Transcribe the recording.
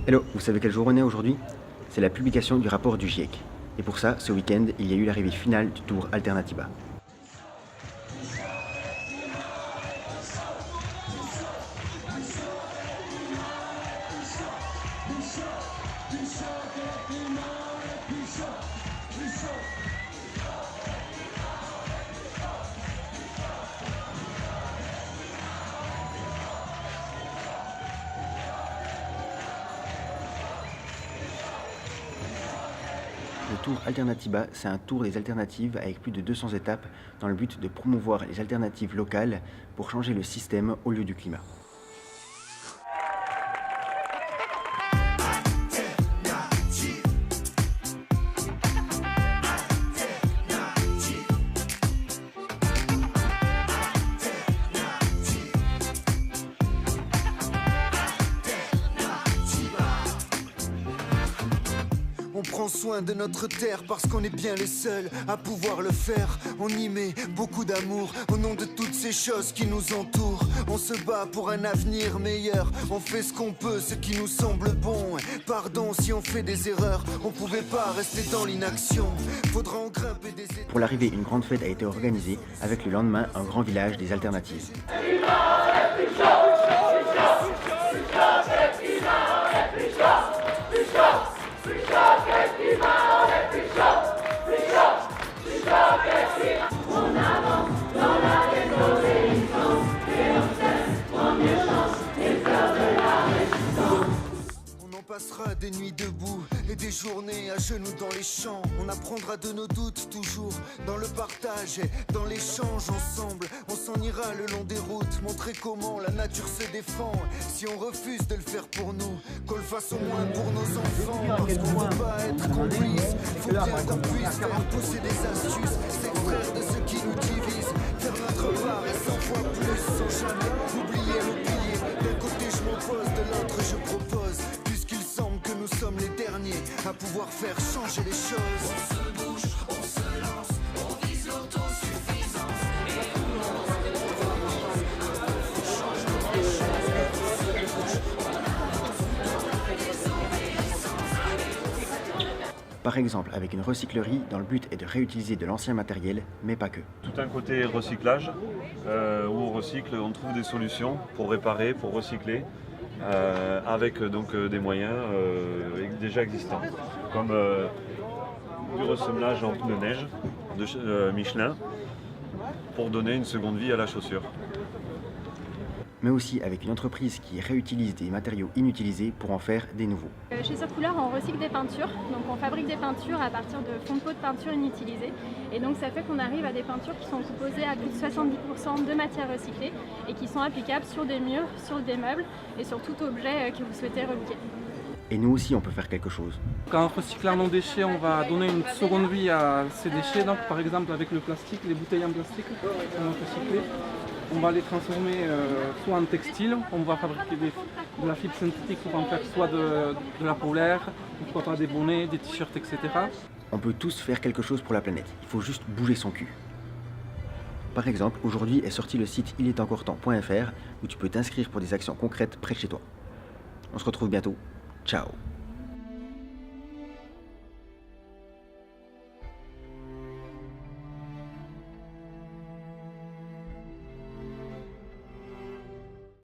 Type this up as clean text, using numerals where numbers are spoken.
Hello, vous savez quel jour on est aujourd'hui? C'est la publication du rapport du GIEC. Et pour ça, ce week-end, il y a eu l'arrivée finale du Tour Alternativa. Le Tour Alternativa, c'est un tour des alternatives avec plus de 200 étapes dans le but de promouvoir les alternatives locales pour changer le système au lieu du climat. On prend soin de notre terre parce qu'on est bien les seuls à pouvoir le faire. On y met beaucoup d'amour au nom de toutes ces choses qui nous entourent. On se bat pour un avenir meilleur. On fait ce qu'on peut, ce qui nous semble bon. Pardon si on fait des erreurs. On pouvait pas rester dans l'inaction. Faudra en grimper des étapes. Pour l'arrivée, une grande fête a été organisée avec le lendemain un grand village des alternatives. On en passera des nuits debout et des journées à genoux dans les champs. On apprendra de nos doutes toujours dans le partage et dans l'échange ensemble. On s'en ira le long des routes, montrer comment la nature se défend. Si on refuse de le faire pour nous, qu'on le fasse au moins pour nos enfants. Parce qu'on ne peut pas être complice, faut bien qu'on puisse faire pousser des astuces, s'extraire de ce qui nous divise, faire notre part et 100 fois plus, sans jamais oublier nos piliers. D'un côté je m'oppose, de l'autre je propose, puisqu'il semble que nous sommes les derniers à pouvoir faire changer les choses. On se bouge, on se lance, on vise l'autosuffisance et on lance Par exemple, avec une recyclerie, dont le but est de réutiliser de l'ancien matériel, mais pas que. Tout un côté recyclage, où on recycle, on trouve des solutions pour réparer, pour recycler, avec donc des moyens déjà existants, comme du ressemblage en pneus neige de Michelin, pour donner une seconde vie à la chaussure. Mais aussi avec une entreprise qui réutilise des matériaux inutilisés pour en faire des nouveaux. Chez Circular, on recycle des peintures, donc on fabrique des peintures à partir de fonds de peau de peinture inutilisés. Et donc ça fait qu'on arrive à des peintures qui sont composées à plus de 70% de matières recyclées et qui sont applicables sur des murs, sur des meubles et sur tout objet que vous souhaitez reloquer. Et nous aussi, on peut faire quelque chose. En recyclant nos déchets, on va donner une seconde vie à ces déchets. Donc, par exemple, avec le plastique, les bouteilles en plastique qu'on va recycler, on va les transformer soit en textile, on va fabriquer de la fibre synthétique pour en faire soit de la polaire, pourquoi pas des bonnets, des t-shirts, etc. On peut tous faire quelque chose pour la planète, il faut juste bouger son cul. Par exemple, aujourd'hui est sorti le site ilestencoretemps.fr où tu peux t'inscrire pour des actions concrètes près de chez toi. On se retrouve bientôt. Ciao.